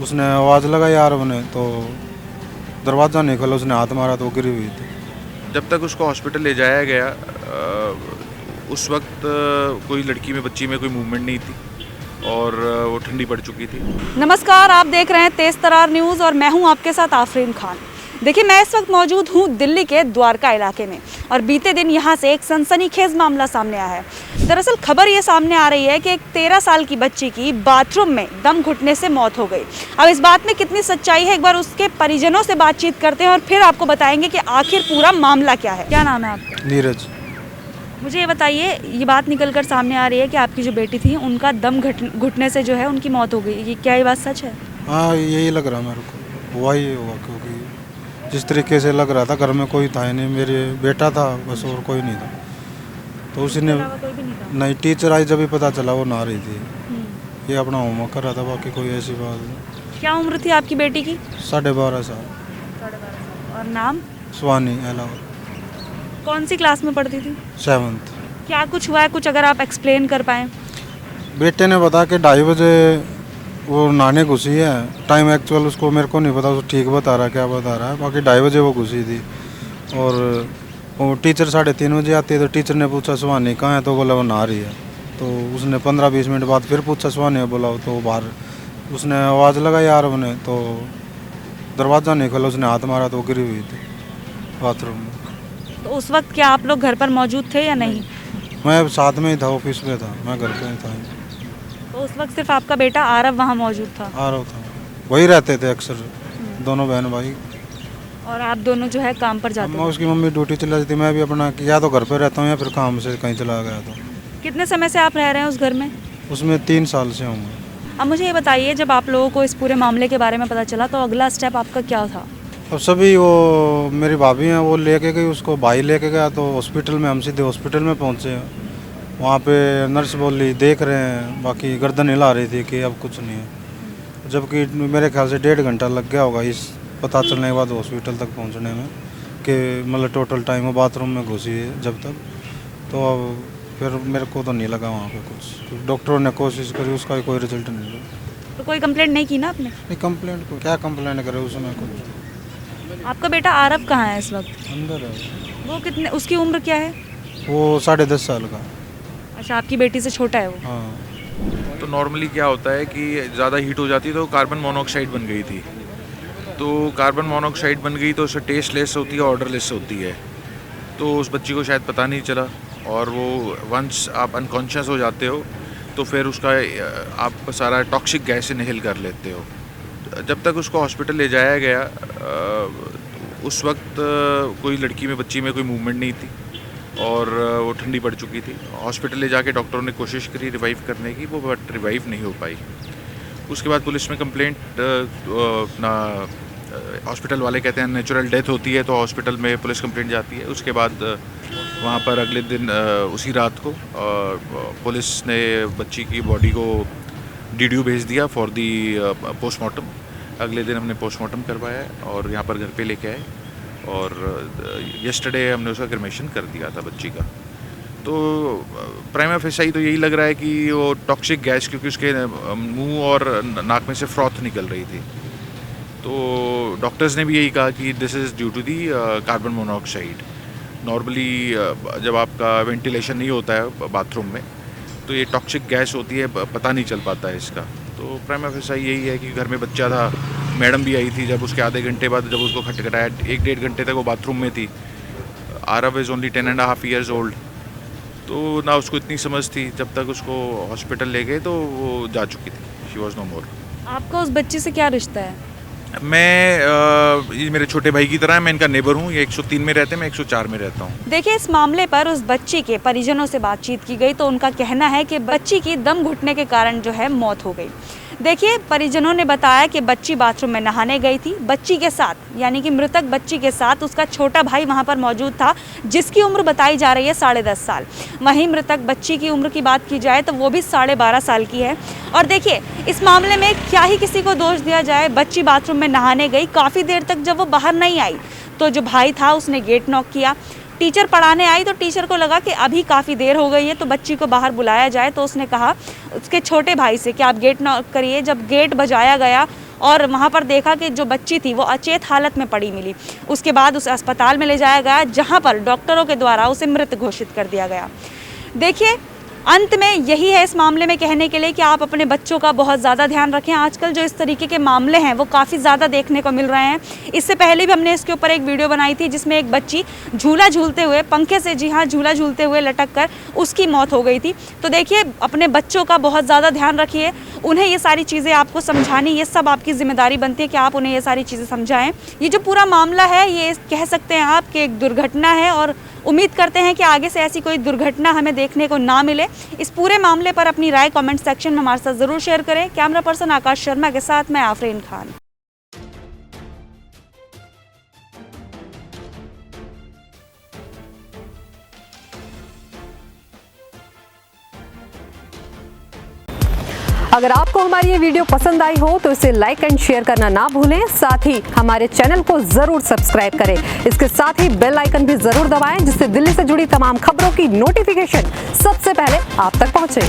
उसने आवाज़ लगाई आरव ने, तो दरवाज़ा नहीं खोला, उसने हाथ मारा तो गिरी हुई थी। जब तक उसको हॉस्पिटल ले जाया गया उस वक्त कोई लड़की में बच्ची में कोई मूवमेंट नहीं थी और वो ठंडी पड़ चुकी थी। नमस्कार, आप देख रहे हैं तेज तरार न्यूज़ और मैं हूं आपके साथ आफरीन खान। देखिए, मैं इस वक्त मौजूद हूं दिल्ली के द्वारका इलाके में और बीते दिन यहां से एक सनसनीखेज मामला सामने आया है। दरअसल खबर ये सामने आ रही है कि एक 13 साल की बच्ची की बाथरूम में दम घुटने से मौत हो गई। अब इस बात में कितनी सच्चाई है, एक बार उसके परिजनों से बातचीत करते हैं और फिर आपको बताएंगे कि आखिर पूरा मामला क्या है। क्या नाम है आपका? नीरज। मुझे ये बताइए, ये बात निकल कर सामने आ रही है कि आपकी जो बेटी थी उनका दम घुटने से जो है उनकी मौत हो गई। ये क्या ये बात सच है? हाँ, यही लग रहा मेरे को, हुआ ही होगा, क्योंकि जिस तरीके से लग रहा था, घर में कोई था ही नहीं, मेरे बेटा था बस, और कोई नहीं था। तो उसी ने कोई भी नहीं था? नहीं, टीचर आई जब भी पता चला वो नहा रही थी, ये अपना होमवर्क कर रहा था, बाकी कोई ऐसी बात नहीं। क्या उम्र थी आपकी बेटी की? 12.5 साल। 12.5 और नाम? स्वानी अलावा। कौन सी क्लास में पढ़ती थी? 7th। क्या कुछ हुआ है, कुछ अगर आप एक्सप्लेन कर पाएँ। बेटे ने बताया कि 2:30 बजे वो नहाने घुसी है। टाइम एक्चुअल उसको मेरे को नहीं पता, उसको ठीक बता रहा है क्या बता रहा है, बाकी 2:30 बजे वो घुसी थी। और वो टीचर 3:30 बजे आती है, तो टीचर ने पूछा सुहानी कहाँ है, तो बोला वो नहा रही है। तो उसने 15-20 मिनट बाद फिर पूछा सुहानी बोला, तो बाहर उसने आवाज़ लगाई आरव ने, तो दरवाज़ा नहीं खोला, उसने हाथ मारा तो गिरी हुई थी बाथरूम में। तो उस वक्त क्या आप लोग घर पर मौजूद थे या नहीं? मैं साथ में ही था, ऑफिस में था, मैं घर पे ही था। तो उस वक्त सिर्फ आपका बेटा आरव वहाँ मौजूद था आरव था, वही रहते थे अक्सर, दोनों बहन भाई। और आप दोनों जो है काम पर जाते मैं थे? उसकी मम्मी ड्यूटी चला जाती, मैं भी अपना या तो घर पे रहता हूँ या फिर काम से कहीं चला गया। तो कितने समय से आप रह रहे हैं उस घर में? उसमें 3 साल से हूँ। अब मुझे ये बताइए, जब आप लोगों को इस पूरे मामले के बारे में पता चला तो अगला स्टेप आपका क्या था? अब सभी वो मेरी भाभी हैं, वो लेके गई उसको, भाई लेके गया, तो हॉस्पिटल में हम सीधे हॉस्पिटल में पहुँचे। वहाँ पे नर्स बोली देख रहे हैं, बाकी गर्दन हिला रही थी कि अब कुछ नहीं है, जबकि मेरे ख्याल से 1.5 घंटा लग गया होगा इस पता चलने के बाद हॉस्पिटल तक पहुँचने में, कि मतलब टोटल टाइम वो बाथरूम में घुसी है जब तक। तो अब फिर मेरे को तो नहीं लगा वहाँ पे कुछ, डॉक्टरों ने कोशिश करी, उसका कोई रिजल्ट नहीं लगा। तो कोई कंप्लेंट नहीं की ना आपने? नहीं, कंप्लेंट को क्या कंप्लेंट करे उसमें कुछ। आपका बेटा आरव कहाँ है इस वक्त? अंदर है वो कितने, उसकी उम्र क्या है? वो 10.5 साल का। अच्छा, आपकी बेटी से छोटा है वो? हाँ। तो नॉर्मली क्या होता है कि ज़्यादा हीट हो जाती है तो कार्बन मोनोऑक्साइड बन गई थी। तो कार्बन मोनोऑक्साइड बन गई तो उससे टेस्ट लेस होती है, ऑर्डर लेस होती है। तो उस बच्ची को शायद पता नहीं चला, और वो वंस आप अनकॉन्शियस हो जाते हो तो फिर उसका आप सारा टॉक्सिक गैस इनहेल कर लेते हो। जब तक उसको हॉस्पिटल ले जाया गया उस वक्त कोई लड़की में बच्ची में कोई मूवमेंट नहीं थी और वो ठंडी पड़ चुकी थी। हॉस्पिटल ले जाके डॉक्टरों ने कोशिश करी रिवाइव करने की, वो बट रिवाइव नहीं हो पाई। उसके बाद पुलिस में कंप्लेंट अपना हॉस्पिटल वाले कहते हैं नेचुरल डेथ होती है, तो हॉस्पिटल में पुलिस कंप्लेंट जाती है। उसके बाद वहाँ पर अगले दिन उसी रात को पुलिस ने बच्ची की बॉडी को DDU भेज दिया फॉर दी पोस्टमार्टम। अगले दिन हमने पोस्टमार्टम करवाया और यहाँ पर घर पे लेके आए, और यस्टरडे हमने उसका क्रिमेशन कर दिया था बच्ची का। तो प्राइमा फेसाई तो यही लग रहा है कि वो टॉक्सिक गैस, क्योंकि उसके मुंह और नाक में से फ्रॉथ निकल रही थी। तो डॉक्टर्स ने भी यही कहा कि this is due to the carbon monoxide. Normally जब आपका वेंटिलेशन नहीं होता है बाथरूम में तो ये टॉक्सिक गैस होती है, पता नहीं चल पाता है इसका। तो प्राइमा फेसाई यही है कि घर में बच्चा था, मैडम भी आई थी, जब उसके आधे घंटे बाद जब उसको खटखटाया 1-1.5 घंटे तक वो बाथरूम में थी। Aarav is only 10.5 years old, तो ना उसको इतनी समझ थी। जब तक उसको हॉस्पिटल ले गए तो वो जा चुकी थी, शी वॉज नो मोर। आपका उस बच्चे से क्या रिश्ता है? ये मेरे छोटे भाई की तरह है, मैं इनका नेबर हूँ। ये 103 में रहते हैं, मैं 104 में रहता हूँ। देखिए, इस मामले पर उस बच्ची के परिजनों से बातचीत की गई तो उनका कहना है कि बच्ची की दम घुटने के कारण जो है मौत हो गई। देखिए, परिजनों ने बताया कि बच्ची बाथरूम में नहाने गई थी। बच्ची के साथ, यानी कि मृतक बच्ची के साथ उसका छोटा भाई वहां पर मौजूद था, जिसकी उम्र बताई जा रही है 10.5 साल। वहीं मृतक बच्ची की उम्र की बात की जाए तो वो भी 12.5 साल की है। और देखिए, इस मामले में क्या ही किसी को दोष दिया जाए, बच्ची बाथरूम में नहाने गई, काफ़ी देर तक जब वो बाहर नहीं आई तो जो भाई था उसने गेट नॉक किया। टीचर पढ़ाने आई तो टीचर को लगा कि अभी काफ़ी देर हो गई है तो बच्ची को बाहर बुलाया जाए, तो उसने कहा उसके छोटे भाई से कि आप गेट नॉक करिए। जब गेट बजाया गया और वहाँ पर देखा कि जो बच्ची थी वो अचेत हालत में पड़ी मिली। उसके बाद उसे अस्पताल में ले जाया गया, जहाँ पर डॉक्टरों के द्वारा उसे मृत घोषित कर दिया गया। देखिए, अंत में यही है इस मामले में कहने के लिए कि आप अपने बच्चों का बहुत ज़्यादा ध्यान रखें। आजकल जो इस तरीके के मामले हैं वो काफ़ी ज़्यादा देखने को मिल रहे हैं। इससे पहले भी हमने इसके ऊपर एक वीडियो बनाई थी जिसमें एक बच्ची झूला झूलते हुए, पंखे से, जी हाँ, झूला झूलते हुए लटक कर उसकी मौत हो गई थी। तो देखिए, अपने बच्चों का बहुत ज़्यादा ध्यान रखिए, उन्हें ये सारी चीज़ें आपको समझानी, ये सब आपकी जिम्मेदारी बनती है कि आप उन्हें ये सारी चीज़ें समझाएं। ये जो पूरा मामला है ये कह सकते हैं आप कि एक दुर्घटना है और उम्मीद करते हैं कि आगे से ऐसी कोई दुर्घटना हमें देखने को ना मिले। इस पूरे मामले पर अपनी राय कमेंट सेक्शन में हमारे साथ ज़रूर शेयर करें। कैमरा पर्सन आकाश शर्मा के साथ मैं आफरीन खान। अगर आपको हमारी ये वीडियो पसंद आई हो तो इसे लाइक एंड शेयर करना ना भूलें। साथ ही हमारे चैनल को जरूर सब्सक्राइब करें। इसके साथ ही बेल आइकन भी जरूर दबाएं जिससे दिल्ली से जुड़ी तमाम खबरों की नोटिफिकेशन सबसे पहले आप तक पहुंचे।